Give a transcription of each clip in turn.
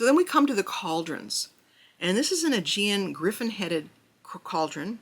So then we come to the cauldrons. And this is an Aegean griffin-headed cauldron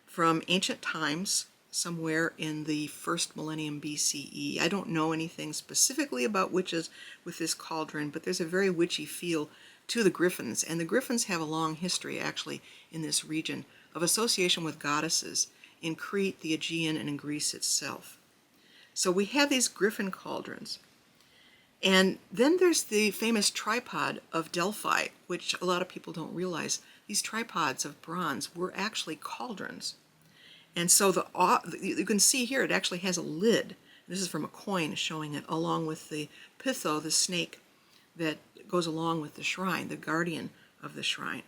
from ancient times, somewhere in the 1st millennium BCE. I don't know anything specifically about witches with this cauldron, but there's a very witchy feel to the griffins. And the griffins have a long history, actually, in this region of association with goddesses in Crete, the Aegean, and in Greece itself. So we have these griffin cauldrons. And then there's the famous tripod of Delphi, which a lot of people don't realize. These tripods of bronze were actually cauldrons. And so you can see here it actually has a lid. This is from a coin showing it, along with the Pytho, the snake that goes along with the shrine, the guardian of the shrine.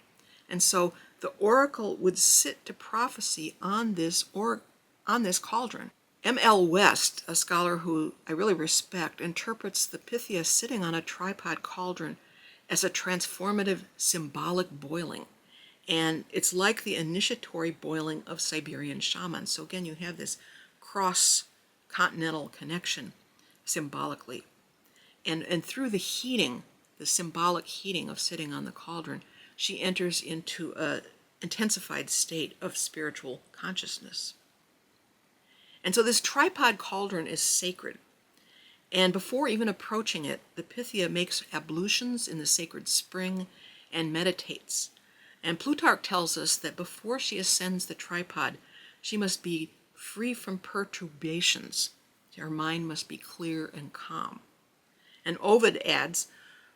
And so the oracle would sit to prophecy on this cauldron. M.L. West, a scholar who I really respect, interprets the Pythia sitting on a tripod cauldron as a transformative symbolic boiling. And it's like the initiatory boiling of Siberian shamans. So again, you have this cross-continental connection symbolically. And through the heating, the symbolic heating of sitting on the cauldron, she enters into an intensified state of spiritual consciousness. And so this tripod cauldron is sacred. And before even approaching it, the Pythia makes ablutions in the sacred spring and meditates. And Plutarch tells us that before she ascends the tripod, she must be free from perturbations. Her mind must be clear and calm. And Ovid adds,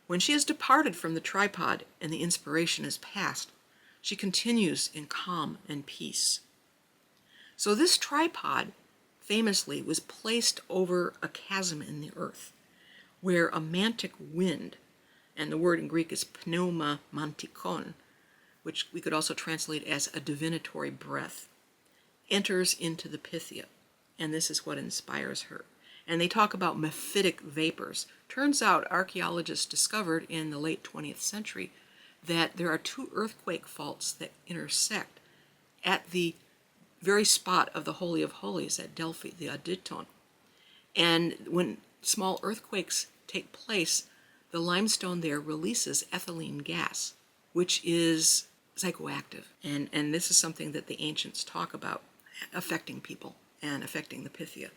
when she has departed from the tripod and the inspiration is past, she continues in calm and peace. So this tripod famously was placed over a chasm in the earth, where a mantic wind, and the word in Greek is pneuma mantikon, which we could also translate as a divinatory breath, enters into the Pythia, and this is what inspires her. And they talk about mephitic vapors. Turns out archaeologists discovered in the late 20th century that there are 2 earthquake faults that intersect at the very spot of the Holy of Holies at Delphi, the Aditon. And when small earthquakes take place, the limestone there releases ethylene gas, which is psychoactive. And this is something that the ancients talk about affecting people and affecting the Pythia.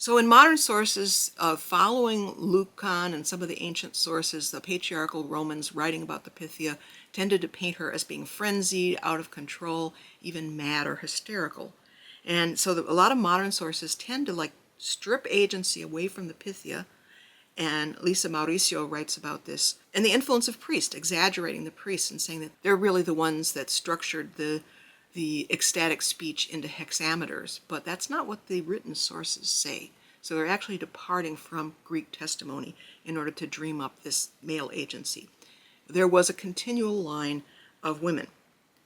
So in modern sources, following Lucan and some of the ancient sources, the patriarchal Romans writing about the Pythia tended to paint her as being frenzied, out of control, even mad or hysterical. And so a lot of modern sources tend to strip agency away from the Pythia, and Lisa Mauricio writes about this, and the influence of priests, exaggerating the priests and saying that they're really the ones that structured the ecstatic speech into hexameters, but that's not what the written sources say. So they're actually departing from Greek testimony in order to dream up this male agency. There was a continual line of women,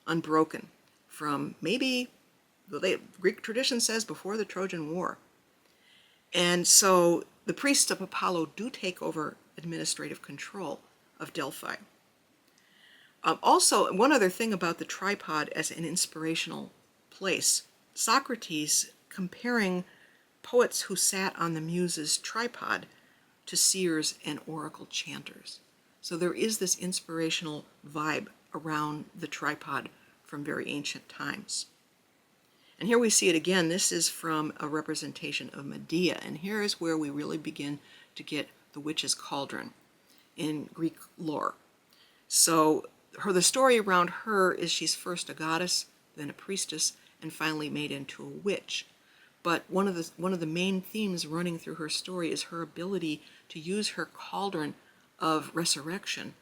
unbroken, from maybe, the Greek tradition says, before the Trojan War. And so the priests of Apollo do take over administrative control of Delphi. Also, one other thing about the tripod as an inspirational place, Socrates comparing poets who sat on the Muses' tripod to seers and oracle chanters. So there is this inspirational vibe around the tripod from very ancient times. And here we see it again. This is from a representation of Medea, and here is where we really begin to get the witch's cauldron in Greek lore. So the story around her is she's first a goddess, then a priestess, and finally made into a witch. But one of the main themes running through her story is her ability to use her cauldron of resurrection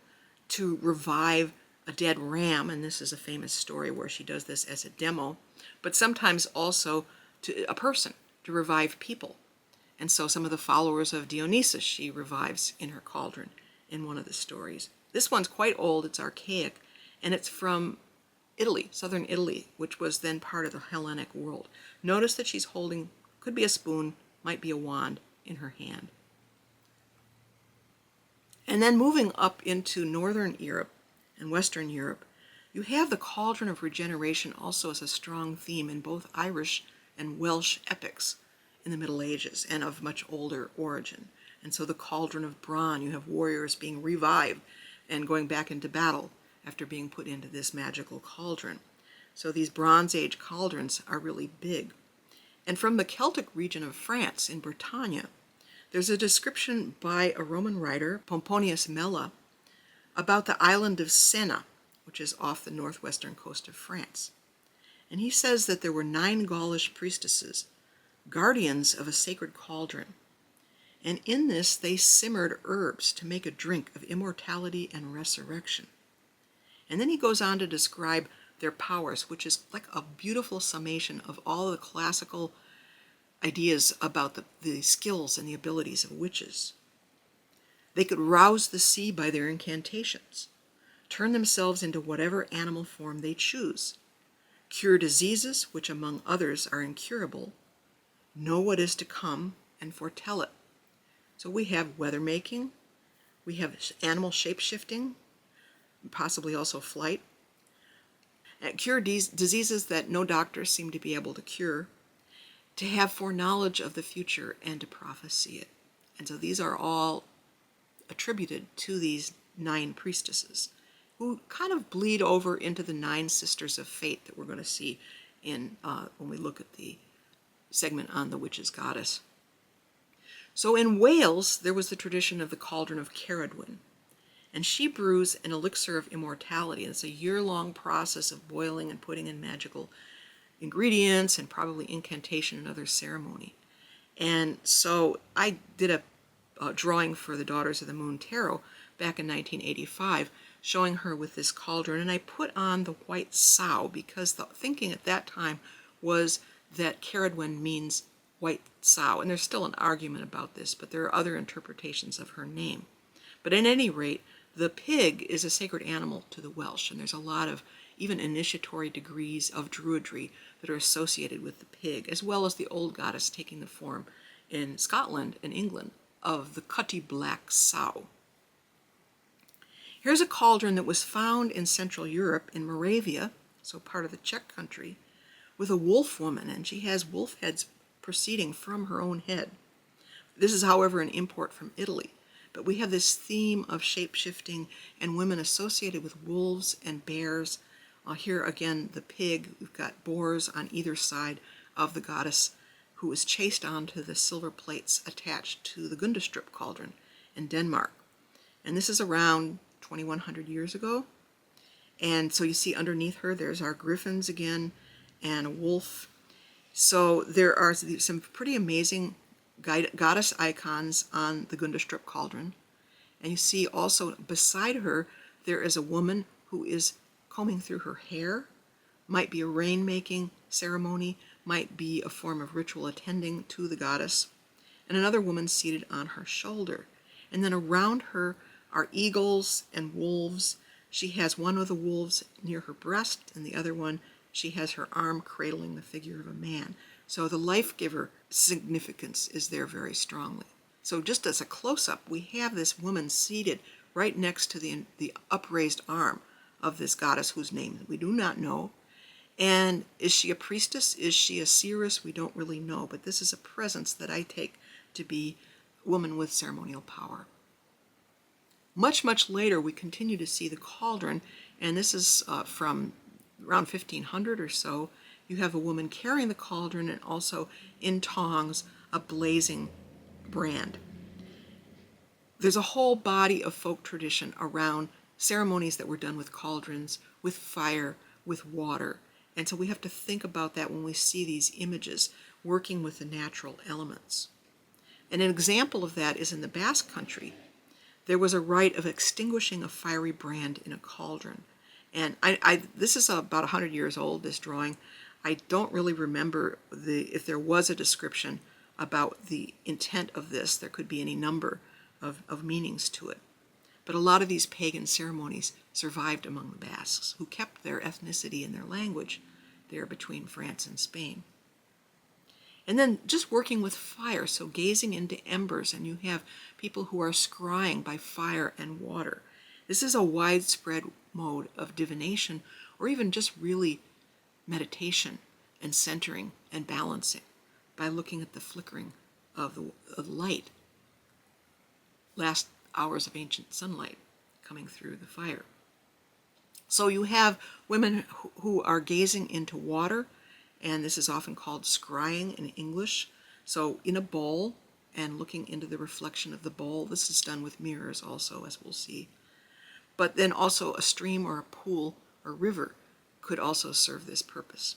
to revive a dead ram, and this is a famous story where she does this as a demo, but sometimes also to a person, to revive people. And so some of the followers of Dionysus she revives in her cauldron in one of the stories. This one's quite old, it's archaic, and it's from Italy, southern Italy, which was then part of the Hellenic world. Notice that she's holding, could be a spoon, might be a wand, in her hand. And then moving up into Northern Europe and Western Europe, you have the cauldron of regeneration also as a strong theme in both Irish and Welsh epics in the Middle Ages and of much older origin. And so the cauldron of Bran, you have warriors being revived and going back into battle after being put into this magical cauldron. So these Bronze Age cauldrons are really big. And from the Celtic region of France in Bretagne, there's a description by a Roman writer, Pomponius Mela, about the island of Senna, which is off the northwestern coast of France. And he says that there were 9 Gaulish priestesses, guardians of a sacred cauldron. And in this they simmered herbs to make a drink of immortality and resurrection. And then he goes on to describe their powers, which is like a beautiful summation of all the classical ideas about the skills and the abilities of witches. They could rouse the sea by their incantations, turn themselves into whatever animal form they choose, cure diseases, which among others are incurable, know what is to come, and foretell it. So we have weather making, we have animal shape-shifting, possibly also flight, and cure diseases that no doctors seem to be able to cure, to have foreknowledge of the future and to prophesy it. And so these are all attributed to these 9 priestesses, who kind of bleed over into the 9 sisters of fate that we're going to see in when we look at the segment on the witch's goddess. So in Wales, there was the tradition of the cauldron of Ceridwen, and she brews an elixir of immortality. And it's a year-long process of boiling and putting in magical ingredients and probably incantation and other ceremony. And so I did a drawing for the Daughters of the Moon Tarot back in 1985, showing her with this cauldron, and I put on the white sow because the thinking at that time was that Ceridwen means white sow, and there's still an argument about this, but there are other interpretations of her name. But at any rate, the pig is a sacred animal to the Welsh, and there's a lot of even initiatory degrees of druidry that are associated with the pig, as well as the old goddess taking the form in Scotland and England of the cutty black sow. Here's a cauldron that was found in Central Europe in Moravia, so part of the Czech country, with a wolf woman, and she has wolf heads proceeding from her own head. This is, however, an import from Italy, but we have this theme of shape-shifting and women associated with wolves and bears. Here again, the pig. We've got boars on either side of the goddess, who is chased onto the silver plates attached to the Gundestrup cauldron in Denmark. And this is around 2100 years ago. And so you see underneath her, there's our griffins again and a wolf. So there are some pretty amazing goddess icons on the Gundestrup cauldron. And you see also beside her, there is a woman who is combing through her hair. Might be a rain-making ceremony, might be a form of ritual attending to the goddess. And another woman seated on her shoulder. And then around her are eagles and wolves. She has one of the wolves near her breast, and the other one, she has her arm cradling the figure of a man. So the life giver significance is there very strongly. So just as a close-up, we have this woman seated right next to the upraised arm of this goddess whose name we do not know. And is she a priestess? Is she a seeress? We don't really know, but this is a presence that I take to be a woman with ceremonial power. Much, much later, we continue to see the cauldron, and this is from around 1500 or so. You have a woman carrying the cauldron and also in tongs a blazing brand. There's a whole body of folk tradition around ceremonies that were done with cauldrons, with fire, with water. And so we have to think about that when we see these images working with the natural elements. And an example of that is in the Basque country. There was a rite of extinguishing a fiery brand in a cauldron. And this is about 100 years old, this drawing. I don't really remember if there was a description about the intent of this. There could be any number of meanings to it. But a lot of these pagan ceremonies survived among the Basques, who kept their ethnicity and their language there between France and Spain. And then just working with fire, so gazing into embers, and you have people who are scrying by fire and water. This is a widespread mode of divination, or even just really meditation and centering and balancing by looking at the flickering of the light. last hours of ancient sunlight coming through the fire. So you have women who are gazing into water, and this is often called scrying in English. So in a bowl and looking into the reflection of the bowl. This is done with mirrors also, as we'll see. But then also a stream or a pool or river could also serve this purpose.